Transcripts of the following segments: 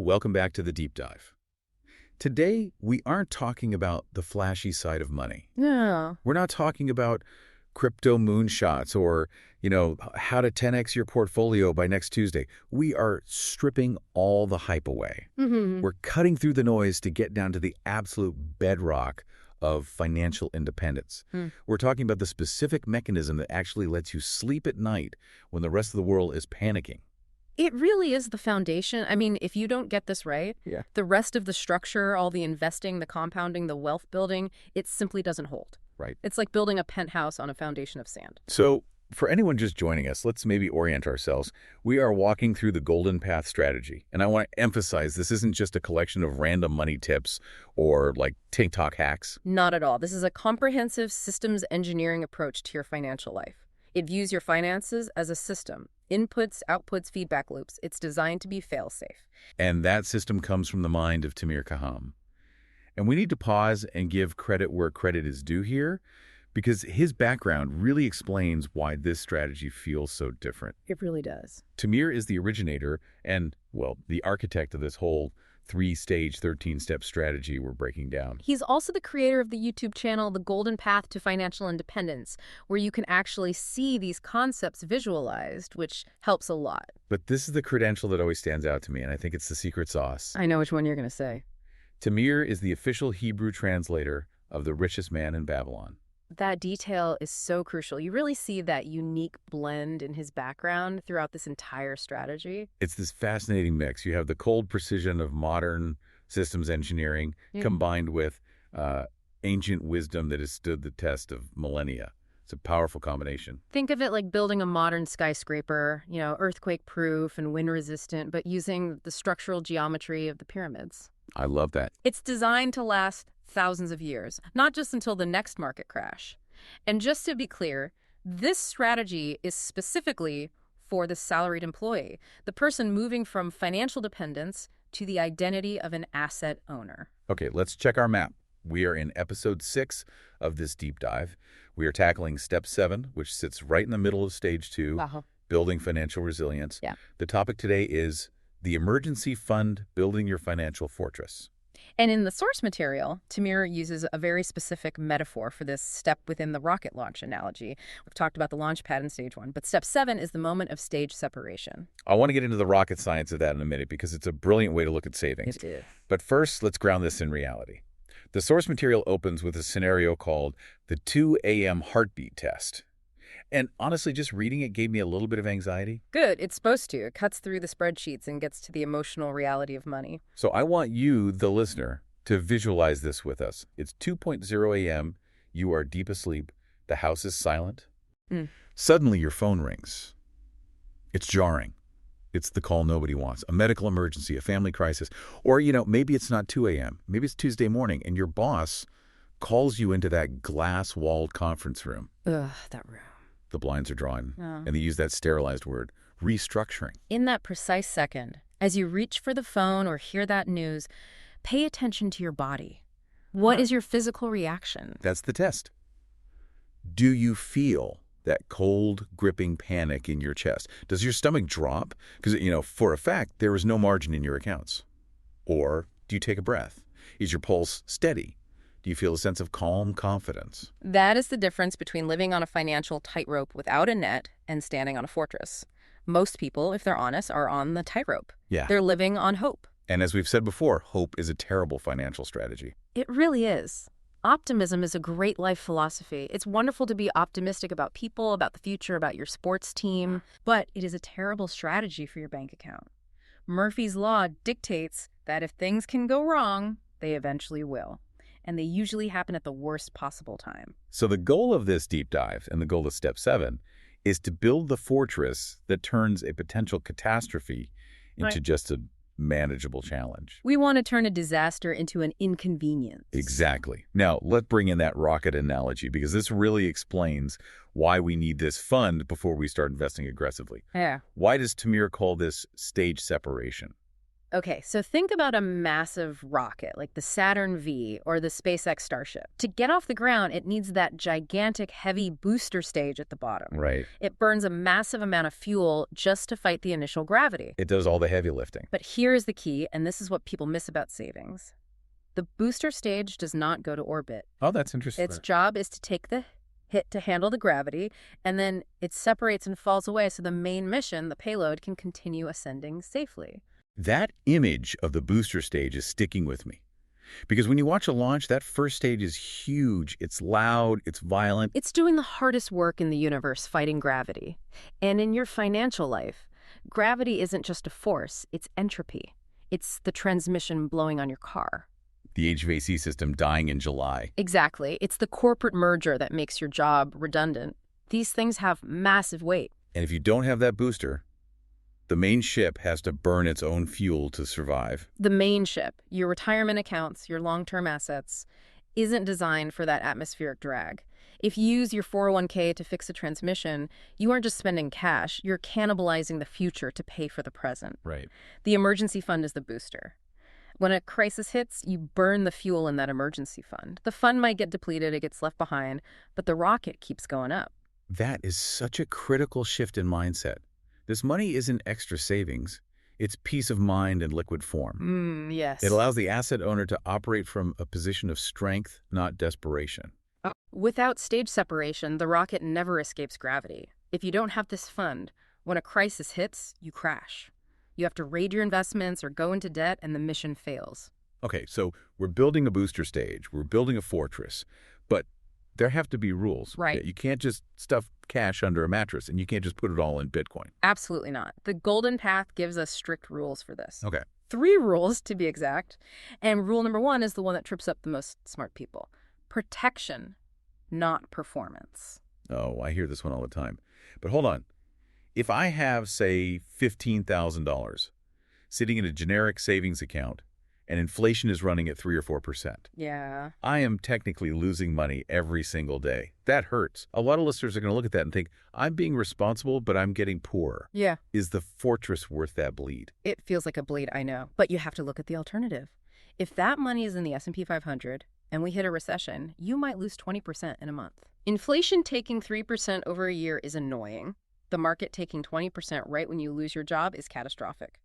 Welcome back to the deep dive. Today, we aren't talking about the flashy side of money. No. We're not talking about crypto moonshots or, how to 10x your portfolio by next Tuesday. We are stripping all the hype away. We're cutting through the noise to get down to the absolute bedrock of financial independence. We're talking about the specific mechanism that actually lets you sleep at night when the rest of the world is panicking. It really is the foundation. I mean, if you don't get this right, the rest of the structure, all the investing, the compounding, the wealth building, it simply doesn't hold. Right. It's like building a penthouse on a foundation of sand. So for anyone just joining us, let's maybe orient ourselves. We are walking through the Golden Path strategy. And I want to emphasize this isn't just a collection of random money tips or like TikTok hacks. Not at all. This is a comprehensive systems engineering approach to your financial life. It views your finances as a system. Inputs, outputs, feedback loops. It's designed to be fail-safe. And that system comes from the mind of Tamir Kaham. And we need to pause and give credit where credit is due here, because his background really explains why this strategy feels so different. It really does. Tamir is the originator and, the architect of this whole 3-stage, 13-step strategy we're breaking down. He's also the creator of the YouTube channel, The Golden Path to Financial Independence, where you can actually see these concepts visualized, which helps a lot. But this is the credential that always stands out to me, and I think it's the secret sauce. I know which one you're going to say. Tamir is the official Hebrew translator of The Richest Man in Babylon. That detail is so crucial. You really see that unique blend in his background throughout this entire strategy. It's this fascinating mix. You have the cold precision of modern systems engineering combined with ancient wisdom that has stood the test of millennia. It's a powerful combination. Think of it like building a modern skyscraper, earthquake-proof and wind-resistant, but using the structural geometry of the pyramids. I love that. It's designed to last thousands of years, not just until the next market crash. And just to be clear, this strategy is specifically for the salaried employee, the person moving from financial dependence to the identity of an asset owner. Okay, let's check our map. We are in episode 6 of this deep dive. We are tackling step 7, which sits right in the middle of stage 2, building financial resilience. The topic today is the emergency fund, building your financial fortress. And in the source material, Tamir uses a very specific metaphor for this step within the rocket launch analogy. We've talked about the launch pad in stage 1, but step 7 is the moment of stage separation. I want to get into the rocket science of that in a minute because it's a brilliant way to look at savings. It is. But first, let's ground this in reality. The source material opens with a scenario called the 2 a.m. heartbeat test. And honestly, just reading it gave me a little bit of anxiety. Good. It's supposed to. It cuts through the spreadsheets and gets to the emotional reality of money. So I want you, the listener, to visualize this with us. It's 2:00 a.m. You are deep asleep. The house is silent. Suddenly, your phone rings. It's jarring. It's the call nobody wants, a medical emergency, a family crisis. Or, maybe it's not 2 a.m. Maybe it's Tuesday morning, and your boss calls you into that glass-walled conference room. Ugh, that room. The blinds are drawn, and they use that sterilized word, restructuring. In that precise second, as you reach for the phone or hear that news, pay attention to your body. What is your physical reaction? That's the test. Do you feel that cold, gripping panic in your chest? Does your stomach drop? Because, for a fact, there is no margin in your accounts. Or do you take a breath? Is your pulse steady? Do you feel a sense of calm confidence? That is the difference between living on a financial tightrope without a net and standing on a fortress. Most people, if they're honest, are on the tightrope. Yeah. They're living on hope. And as we've said before, hope is a terrible financial strategy. It really is. Optimism is a great life philosophy. It's wonderful to be optimistic about people, about the future, about your sports team, but it is a terrible strategy for your bank account. Murphy's Law dictates that if things can go wrong, they eventually will. And they usually happen at the worst possible time. So the goal of this deep dive, and the goal of step 7, is to build the fortress that turns a potential catastrophe into just a manageable challenge. We want to turn a disaster into an inconvenience. Exactly. Now, let's bring in that rocket analogy, because this really explains why we need this fund before we start investing aggressively. Yeah. Why does Tamir call this stage separation? Okay, so think about a massive rocket like the Saturn V or the SpaceX Starship. To get off the ground, it needs that gigantic, heavy booster stage at the bottom. Right. It burns a massive amount of fuel just to fight the initial gravity. It does all the heavy lifting. But here's the key, and this is what people miss about savings. The booster stage does not go to orbit. Oh, that's interesting. Its job is to take the hit to handle the gravity, and then it separates and falls away so the main mission, the payload, can continue ascending safely. That image of the booster stage is sticking with me. Because when you watch a launch, that first stage is huge. It's loud. It's violent. It's doing the hardest work in the universe, fighting gravity. And in your financial life, gravity isn't just a force. It's entropy. It's the transmission blowing on your car. The HVAC system dying in July. Exactly. It's the corporate merger that makes your job redundant. These things have massive weight. And if you don't have that booster, the main ship has to burn its own fuel to survive. The main ship, your retirement accounts, your long-term assets, isn't designed for that atmospheric drag. If you use your 401k to fix a transmission, you aren't just spending cash, you're cannibalizing the future to pay for the present. Right. The emergency fund is the booster. When a crisis hits, you burn the fuel in that emergency fund. The fund might get depleted, it gets left behind, but the rocket keeps going up. That is such a critical shift in mindset. This money isn't extra savings. It's peace of mind in liquid form. Yes. It allows the asset owner to operate from a position of strength, not desperation. Without stage separation, the rocket never escapes gravity. If you don't have this fund, when a crisis hits, you crash. You have to raid your investments or go into debt, and the mission fails. Okay, so we're building a booster stage. We're building a fortress. But there have to be rules. Right. You can't just stuff cash under a mattress, and you can't just put it all in Bitcoin. Absolutely not. The Golden Path gives us strict rules for this. Okay. 3 rules, to be exact. And rule number 1 is the one that trips up the most smart people. Protection, not performance. Oh, I hear this one all the time. But hold on. If I have, say, $15,000 sitting in a generic savings account, and inflation is running at 3 or 4%. Yeah. I am technically losing money every single day. That hurts. A lot of listeners are going to look at that and think, I'm being responsible, but I'm getting poorer. Yeah. Is the fortress worth that bleed? It feels like a bleed, I know. But you have to look at the alternative. If that money is in the S&P 500 and we hit a recession, you might lose 20% in a month. Inflation taking 3% over a year is annoying. The market taking 20% right when you lose your job is catastrophic.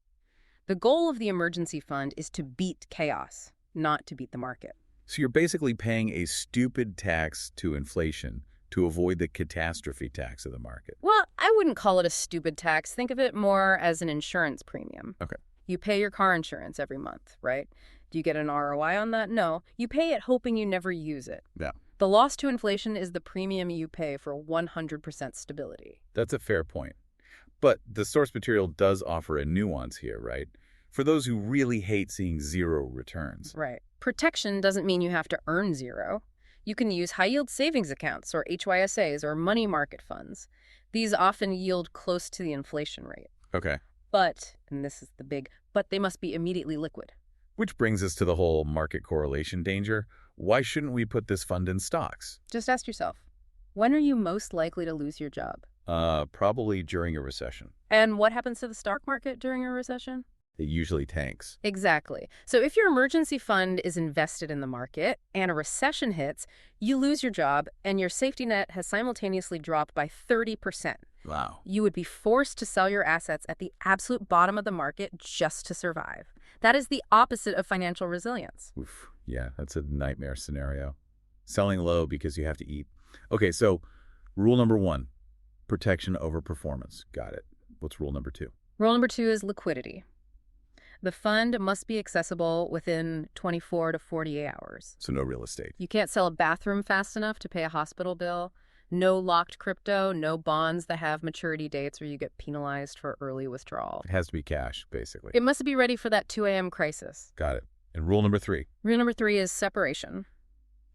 The goal of the emergency fund is to beat chaos, not to beat the market. So you're basically paying a stupid tax to inflation to avoid the catastrophe tax of the market. Well, I wouldn't call it a stupid tax. Think of it more as an insurance premium. Okay. You pay your car insurance every month, right? Do you get an ROI on that? No. You pay it hoping you never use it. Yeah. The loss to inflation is the premium you pay for 100% stability. That's a fair point. But the source material does offer a nuance here, right? For those who really hate seeing zero returns. Right. Protection doesn't mean you have to earn zero. You can use high-yield savings accounts or HYSAs or money market funds. These often yield close to the inflation rate. Okay. But, and this is the big, but they must be immediately liquid. Which brings us to the whole market correlation danger. Why shouldn't we put this fund in stocks? Just ask yourself, when are you most likely to lose your job? Probably during a recession. And what happens to the stock market during a recession? It usually tanks. Exactly. So if your emergency fund is invested in the market and a recession hits, you lose your job and your safety net has simultaneously dropped by 30%. Wow. You would be forced to sell your assets at the absolute bottom of the market just to survive. That is the opposite of financial resilience. Oof. Yeah, that's a nightmare scenario. Selling low because you have to eat. Okay, so rule number 1, protection over performance. Got it. What's rule number 2? Rule number 2 is liquidity. The fund must be accessible within 24 to 48 hours. So no real estate. You can't sell a bathroom fast enough to pay a hospital bill. No locked crypto, no bonds that have maturity dates or you get penalized for early withdrawal. It has to be cash, basically. It must be ready for that 2 a.m. crisis. Got it. And rule number 3? Rule number 3 is separation.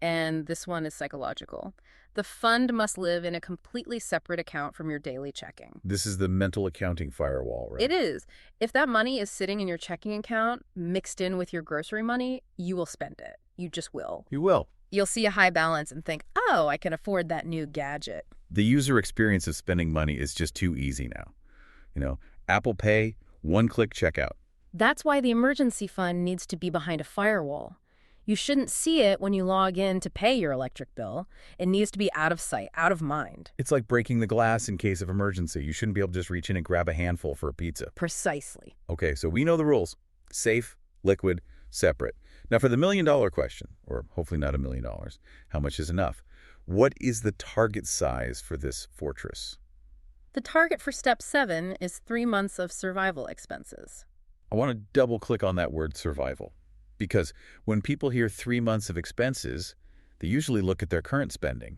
And this one is psychological. The fund must live in a completely separate account from your daily checking. This is the mental accounting firewall, right? It is. If that money is sitting in your checking account mixed in with your grocery money, you will spend it. You just will. You will. You'll see a high balance and think, oh, I can afford that new gadget. The user experience of spending money is just too easy now. You know, Apple Pay, one-click checkout. That's why the emergency fund needs to be behind a firewall. You shouldn't see it when you log in to pay your electric bill. It needs to be out of sight, out of mind. It's like breaking the glass in case of emergency. You shouldn't be able to just reach in and grab a handful for a pizza. Precisely. Okay, so we know the rules. Safe, liquid, separate. Now for the million-dollar question, or hopefully not $1 million, how much is enough? What is the target size for this fortress? The target for step 7 is 3 months of survival expenses. I want to double-click on that word survival. Because when people hear 3 months of expenses, they usually look at their current spending,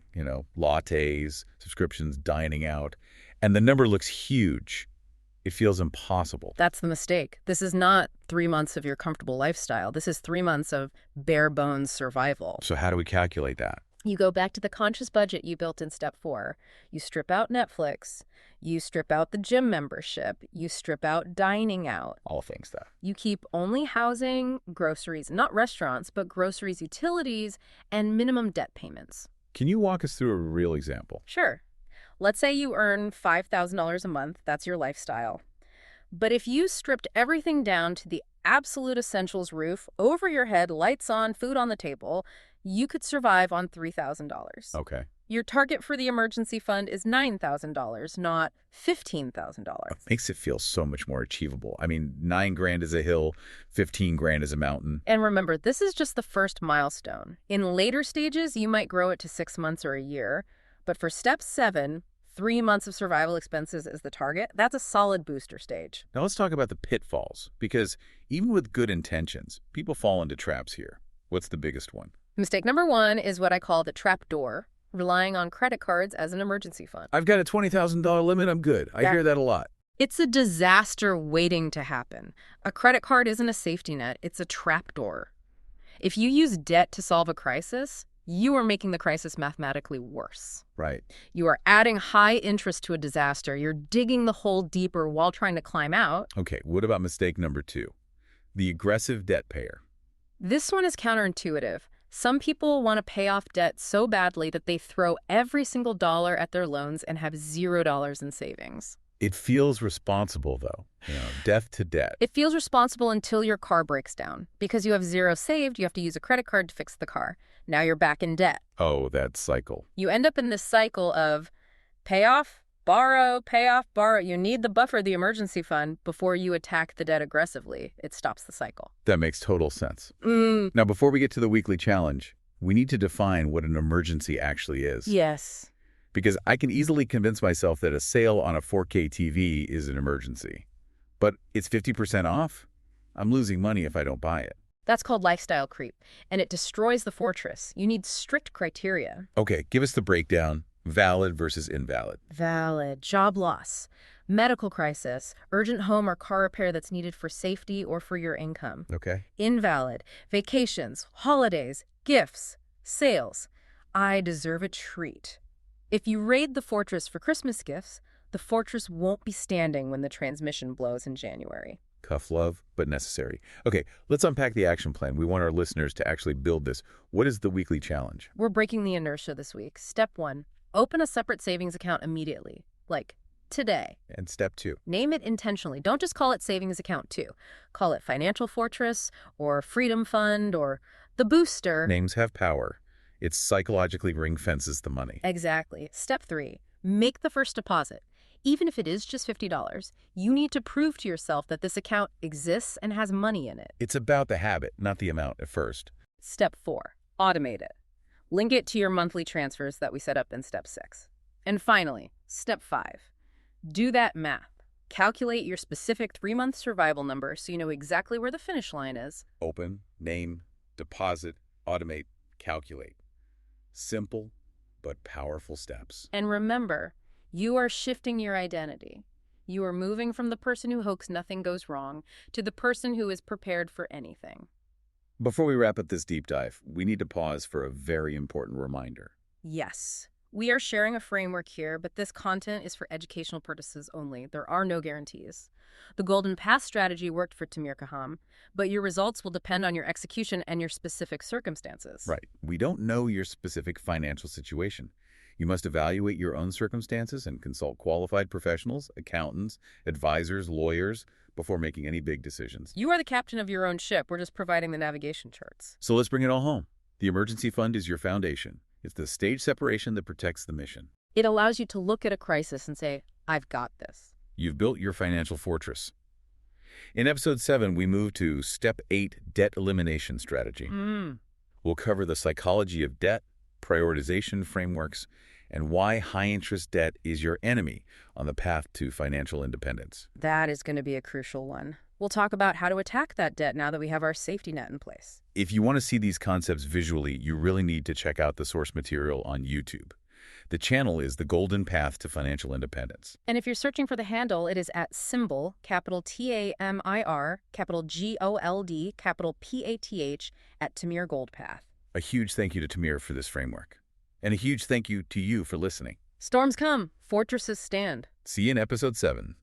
lattes, subscriptions, dining out, and the number looks huge. It feels impossible. That's the mistake. This is not 3 months of your comfortable lifestyle. This is 3 months of bare bones survival. So how do we calculate that? You go back to the conscious budget you built in step 4. You strip out Netflix. You strip out the gym membership. You strip out dining out. All things that. You keep only housing, groceries, not restaurants, but groceries, utilities, and minimum debt payments. Can you walk us through a real example? Sure. Let's say you earn $5,000 a month. That's your lifestyle. But if you stripped everything down to the absolute essentials, roof over your head, lights on, food on the table, you could survive on $3,000. Okay. Your target for the emergency fund is $9,000, not $15,000. It makes it feel so much more achievable. I mean, $9,000 is a hill, $15,000 is a mountain. And remember, this is just the first milestone. In later stages, you might grow it to 6 months or a year. But for step 7, 3 months of survival expenses is the target. That's a solid booster stage. Now let's talk about the pitfalls, because even with good intentions, people fall into traps here. What's the biggest one? Mistake number 1 is what I call the trapdoor, relying on credit cards as an emergency fund. I've got a $20,000 limit, I'm good. I hear that a lot. It's a disaster waiting to happen. A credit card isn't a safety net, it's a trapdoor. If you use debt to solve a crisis, you are making the crisis mathematically worse. Right. You are adding high interest to a disaster. You're digging the hole deeper while trying to climb out. Okay, what about mistake number 2? The aggressive debt payer. This one is counterintuitive. Some people want to pay off debt so badly that they throw every single dollar at their loans and have $0 in savings. It feels responsible, though. Death to debt. It feels responsible until your car breaks down. Because you have $0 saved, you have to use a credit card to fix the car. Now you're back in debt. Oh, that cycle. You end up in this cycle of pay off, borrow, pay off, borrow. You need the buffer, the emergency fund, before you attack the debt aggressively. It stops the cycle. That makes total sense. Now, before we get to the weekly challenge, we need to define what an emergency actually is. Yes. Because I can easily convince myself that a sale on a 4K TV is an emergency. But it's 50% off? I'm losing money if I don't buy it. That's called lifestyle creep, and it destroys the fortress. You need strict criteria. Okay, give us the breakdown. Valid versus invalid. Valid. Job loss. Medical crisis. Urgent home or car repair that's needed for safety or for your income. Okay. Invalid. Vacations, holidays, gifts, sales. I deserve a treat. If you raid the fortress for Christmas gifts, the fortress won't be standing when the transmission blows in January. Tough love, but necessary. Okay, let's unpack the action plan. We want our listeners to actually build this. What is the weekly challenge? We're breaking the inertia this week. Step 1, open a separate savings account immediately, like today. And step 2. Name it intentionally. Don't just call it Savings Account 2. Call it Financial Fortress or Freedom Fund or the Booster. Names have power. It psychologically ring fences the money. Exactly. Step 3, make the first deposit. Even if it is just $50, you need to prove to yourself that this account exists and has money in it. It's about the habit, not the amount at first. Step 4, automate it. Link it to your monthly transfers that we set up in step 6. And finally, step 5, do that math. Calculate your specific 3-month survival number so you know exactly where the finish line is. Open, name, deposit, automate, calculate. Simple, but powerful steps. And remember, you are shifting your identity. You are moving from the person who hopes nothing goes wrong to the person who is prepared for anything. Before we wrap up this deep dive, we need to pause for a very important reminder. Yes, we are sharing a framework here, but this content is for educational purposes only. There are no guarantees. The Golden Path strategy worked for Tamir Kaham, but your results will depend on your execution and your specific circumstances. Right. We don't know your specific financial situation. You must evaluate your own circumstances and consult qualified professionals, accountants, advisors, lawyers, before making any big decisions. You are the captain of your own ship. We're just providing the navigation charts. So let's bring it all home. The emergency fund is your foundation. It's the stage separation that protects the mission. It allows you to look at a crisis and say, I've got this. You've built your financial fortress. In Episode 7, we move to Step 8, Debt Elimination Strategy. We'll cover the psychology of debt, prioritization frameworks, and why high-interest debt is your enemy on the path to financial independence. That is going to be a crucial one. We'll talk about how to attack that debt now that we have our safety net in place. If you want to see these concepts visually, you really need to check out the source material on YouTube. The channel is The Golden Path to Financial Independence. And if you're searching for the handle, it is at symbol, capital Tamir, capital GOLD, capital PATH, at Tamir Gold Path. A huge thank you to Tamir for this framework. And a huge thank you to you for listening. Storms come, fortresses stand. See you in Episode 7.